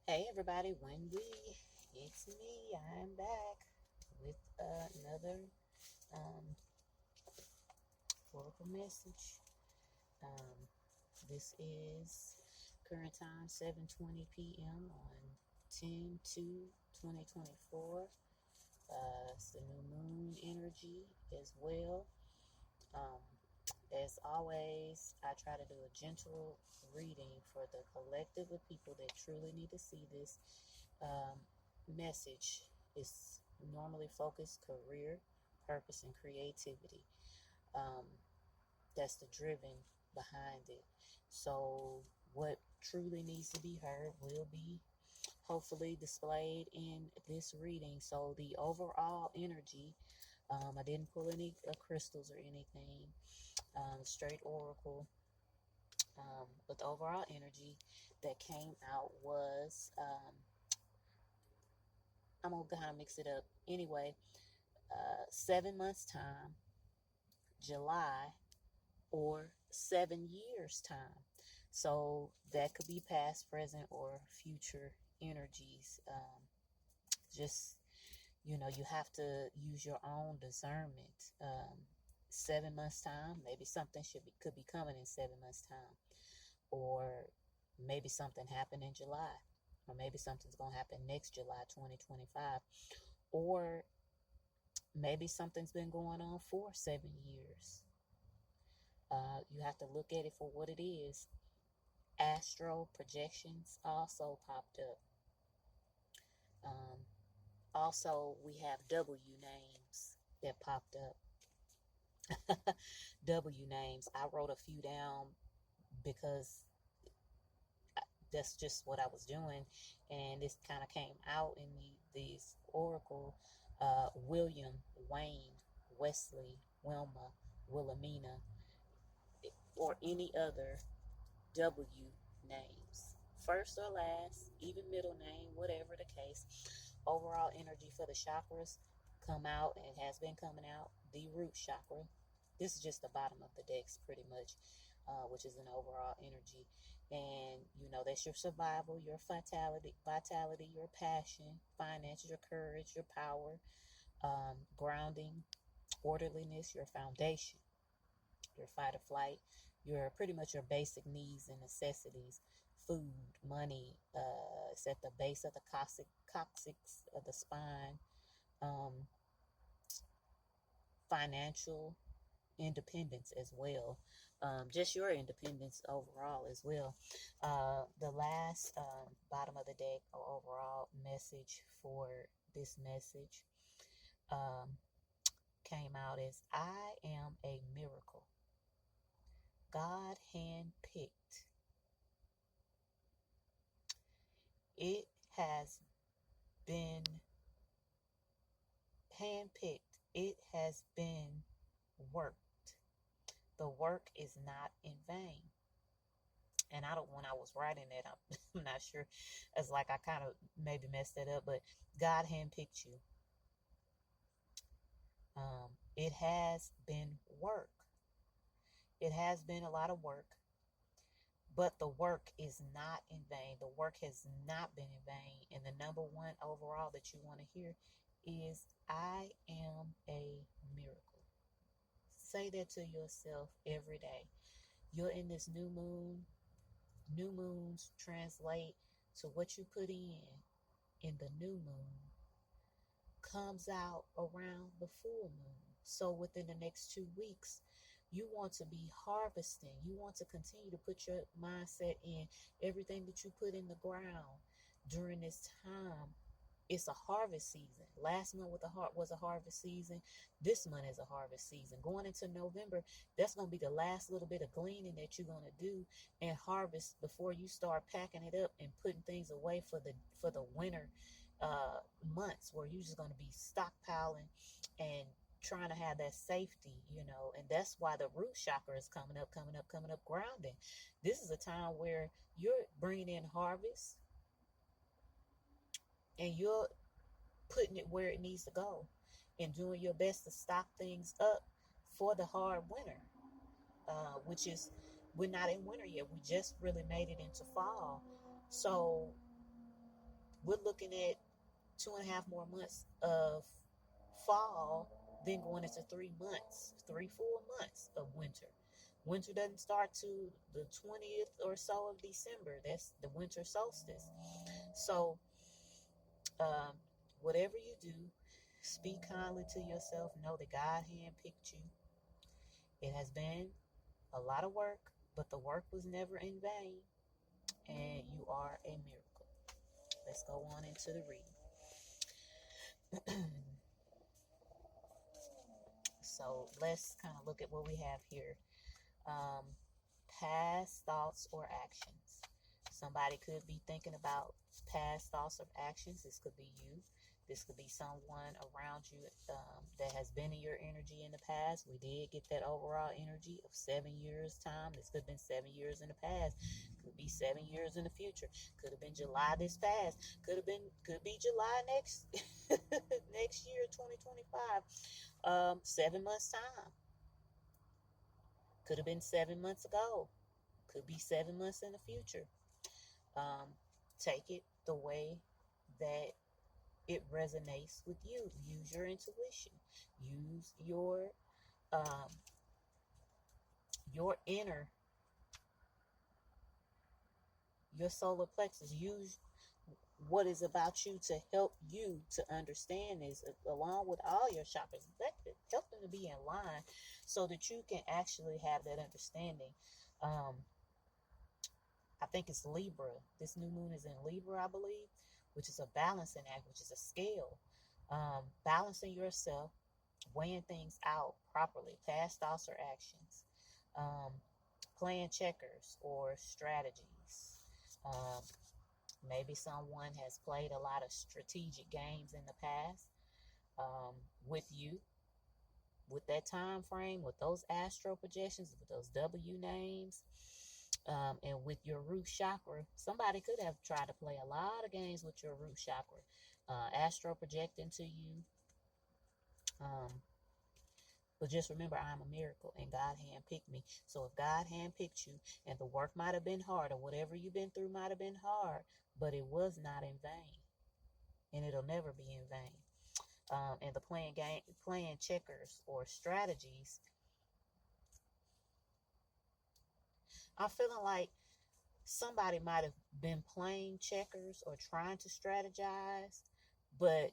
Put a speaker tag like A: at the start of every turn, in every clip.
A: Hey everybody, it's me. I'm back with another um, oracle message. Um, this is current time 7:20 p.m. on 10/2/2024. It's the new moon energy as well. Um, as always, I try to do a gentle reading for the collective of people that truly need to see this um, message. Is normally focused career, purpose, and creativity. Um, that's the driven behind it. So, what truly needs to be heard will be hopefully displayed in this reading. So, the overall energy, I didn't pull any crystals or anything, straight oracle. But the overall energy that came out was I'm gonna kind of mix it up anyway. 7 months time, July, or 7 years time. So that could be past, present, or future energies. Just you have to use your own discernment. 7 months time, maybe something could be coming in 7 months time, or maybe something happened in July, or maybe something's gonna happen next July 2025, or maybe something's been going on for 7 years. You have to look at it for what it is. Astro projections also popped up. Um, Also, we have W names that popped up. W names. I wrote a few down because that's just what I was doing, and this kind of came out in these oracle. William, Wayne, Wesley, Wilma, Wilhelmina, or any other W names. First or last, even middle name, whatever the case. Overall energy for the chakras come out and has been coming out. The root chakra. This is just the bottom of the decks, pretty much, which is an overall energy. And that's your survival, your vitality, your passion, finance, your courage, your power, grounding, orderliness, your foundation, your fight or flight, your pretty much your basic needs and necessities, food, money. It's at the base of the coccyx of the spine. Um, Financial independence as well. Just your independence overall as well. The last bottom of the deck or overall message for this message um, came out as I am a miracle. God handpicked. It has been handpicked. It has been worked. The work is not in vain. And I don't, when I was writing it, I'm not sure. It's like I kind of maybe messed it up, but God handpicked you. It has been work. It has been a lot of work, but the work is not in vain. The work has not been in vain. And the number one overall that you want to hear is I am a miracle. Say that to yourself every day. You're in this new moon. New moons translate to what you put in the new moon comes out around the full moon. So within the next 2 weeks, you want to be harvesting. You want to continue to put your mindset in everything that you put in the ground during this time. It's a harvest season. Last month was a harvest season. This month is a harvest season. Going into November, that's going to be the last little bit of gleaning that you're going to do and harvest before you start packing it up and putting things away for the winter months, where you're just going to be stockpiling and trying to have that safety. And that's why the root chakra is coming up, grounding. This is a time where you're bringing in harvest and you're putting it where it needs to go and doing your best to stock things up for the hard winter, which is, we're not in winter yet. We just really made it into fall. So we're looking at 2.5 more months of fall, then going into 3 months, three full months of winter. Winter doesn't start to the 20th or so of December. That's the winter solstice. So, um, whatever you do, speak kindly to yourself. Know that God handpicked you. It has been a lot of work, but the work was never in vain, and you are a miracle. Let's go on into the reading. So let's kind of look at what we have here. Um, Past thoughts or actions. Somebody could be thinking about past thoughts or actions. This could be you. This could be someone around you that has been in your energy in the past. We did get that overall energy of 7 years time. This could have been 7 years in the past. Could be 7 years in the future. Could have been July this past. Could be July next next year, 2025. 7 months time. Could have been 7 months ago. Could be 7 months in the future. Um, Take it the way that it resonates with you. Use your intuition. Use um, your inner, your solar plexus. Use what is about you to help you to understand this, along with all your chakras. Help them to be in line so that you can actually have that understanding. Um, I think it's Libra. This new moon is in Libra, I believe, which is a balancing act, which is a scale. Balancing yourself, weighing things out properly, past thoughts or actions, um, playing checkers or strategies. Um, Maybe someone has played a lot of strategic games in the past with you, with that time frame, with those astral projections, with those W names, and with your root chakra. Somebody could have tried to play a lot of games with your root chakra, astral projecting to you. But just remember, I'm a miracle and God handpicked me. So if God handpicked you and the work might have been hard, or whatever you've been through might have been hard, but it was not in vain, and it'll never be in vain. And the playing checkers or strategies, I'm feeling like somebody might have been playing checkers or trying to strategize, but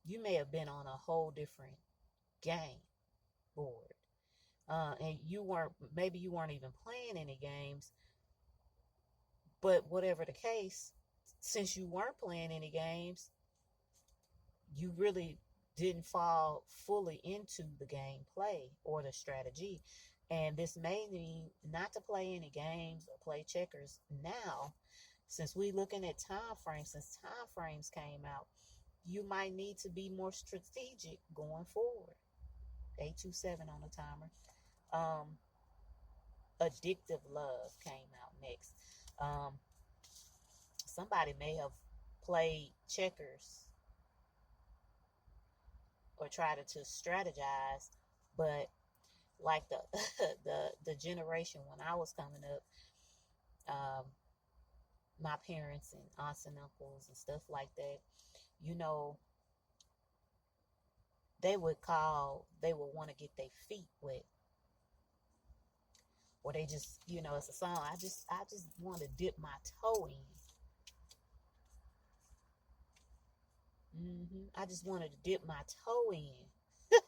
A: you may have been on a whole different game board. And maybe you weren't even playing any games, but whatever the case, since you weren't playing any games, you really didn't fall fully into the gameplay or the strategy. And this may mean not to play any games or play checkers now, since we looking at time frames, since time frames came out, you might need to be more strategic going forward. 827 on the timer. Addictive love came out next. Um, Somebody may have played checkers or tried to strategize, but like the the generation when I was coming up, um, my parents and aunts and uncles and stuff like that, you know, they would want to get their feet wet, or they just, it's a song. I just want to dip my toe in. I just wanted to dip my toe in.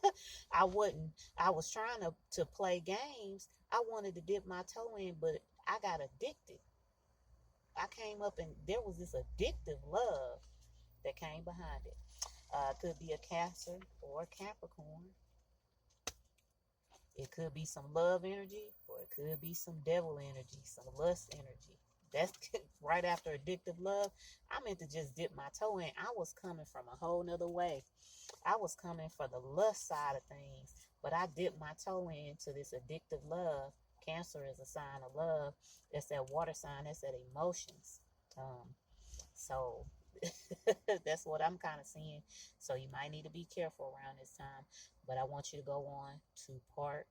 A: I wouldn't. I was trying to play games. I wanted to dip my toe in, but I got addicted. I came up and there was this addictive love that came behind it. Could be a Cancer or a Capricorn. It could be some love energy, or it could be some devil energy, some lust energy. That's right after addictive love. I meant to just dip my toe in. I was coming from a whole nother way. I was coming for the lust side of things, but I dipped my toe into this addictive love. Cancer is a sign of love. That's that water sign. That's that emotions. So that's what I'm kind of seeing. So you might need to be careful around this time. But I want you to go on to part